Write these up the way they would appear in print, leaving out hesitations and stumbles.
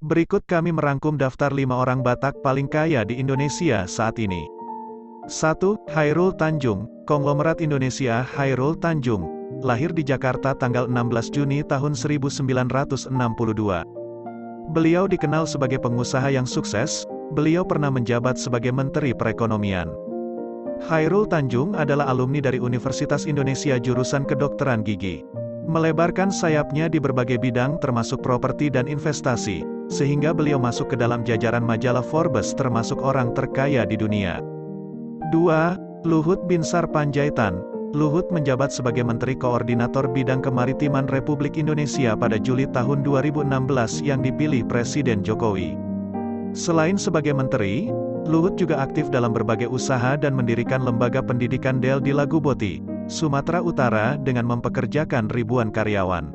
Berikut kami merangkum daftar 5 orang Batak paling kaya di Indonesia saat ini. 1. Chairul Tanjung, konglomerat Indonesia. Chairul Tanjung lahir di Jakarta tanggal 16 Juni tahun 1962. Beliau dikenal sebagai pengusaha yang sukses. Beliau pernah menjabat sebagai Menteri Perekonomian. Chairul Tanjung adalah alumni dari Universitas Indonesia jurusan Kedokteran Gigi. Melebarkan sayapnya di berbagai bidang termasuk properti dan investasi, sehingga beliau masuk ke dalam jajaran majalah Forbes termasuk orang terkaya di dunia. 2. Luhut Binsar Panjaitan. Luhut menjabat sebagai Menteri Koordinator Bidang Kemaritiman Republik Indonesia pada Juli tahun 2016 yang dipilih Presiden Jokowi. Selain sebagai menteri, Luhut juga aktif dalam berbagai usaha dan mendirikan lembaga pendidikan Del di Laguboti, Sumatera Utara dengan mempekerjakan ribuan karyawan.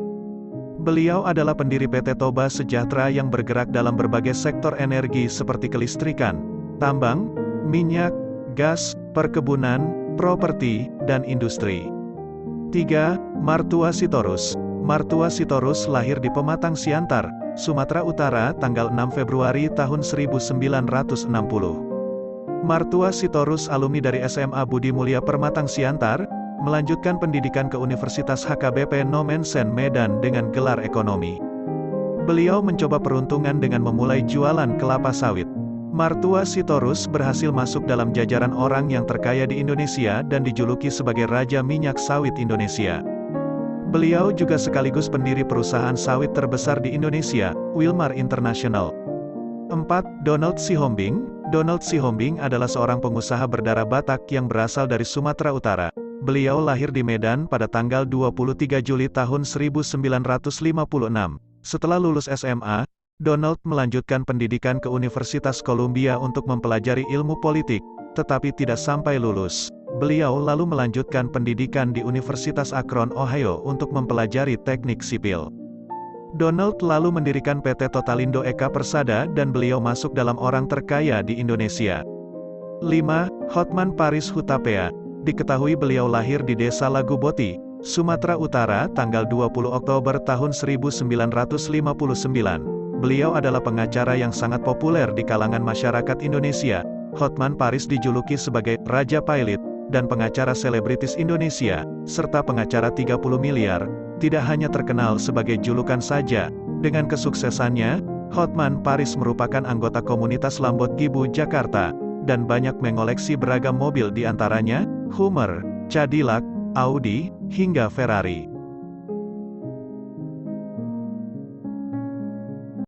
Beliau adalah pendiri PT Toba Sejahtera yang bergerak dalam berbagai sektor energi seperti kelistrikan, tambang, minyak, gas, perkebunan, properti, dan industri. 3. Martua Sitorus. Martua Sitorus lahir di Pematang Siantar, Sumatera Utara tanggal 6 Februari tahun 1960. Martua Sitorus alumni dari SMA Budi Mulia Permatang Siantar, melanjutkan pendidikan ke Universitas HKBP Nomensen Medan dengan gelar ekonomi. Beliau mencoba peruntungan dengan memulai jualan kelapa sawit. Martua Sitorus berhasil masuk dalam jajaran orang yang terkaya di Indonesia dan dijuluki sebagai Raja Minyak Sawit Indonesia. Beliau juga sekaligus pendiri perusahaan sawit terbesar di Indonesia, Wilmar International. 4. Donald Sihombing. Donald Sihombing adalah seorang pengusaha berdarah Batak yang berasal dari Sumatera Utara. Beliau lahir di Medan pada tanggal 23 Juli tahun 1956. Setelah lulus SMA, Donald melanjutkan pendidikan ke Universitas Columbia untuk mempelajari ilmu politik, tetapi tidak sampai lulus. Beliau lalu melanjutkan pendidikan di Universitas Akron, Ohio untuk mempelajari teknik sipil. Donald lalu mendirikan PT Totalindo Eka Persada dan beliau masuk dalam orang terkaya di Indonesia. 5. Hotman Paris Hutapea. Diketahui beliau lahir di Desa Laguboti, Sumatera Utara tanggal 20 Oktober tahun 1959. Beliau adalah pengacara yang sangat populer di kalangan masyarakat Indonesia. Hotman Paris dijuluki sebagai Raja Pailit dan pengacara selebritis Indonesia, serta pengacara 30 miliar. Tidak hanya terkenal sebagai julukan saja, dengan kesuksesannya, Hotman Paris merupakan anggota komunitas Lambot Gibu Jakarta, dan banyak mengoleksi beragam mobil di antaranya Hummer, Cadillac, Audi, hingga Ferrari.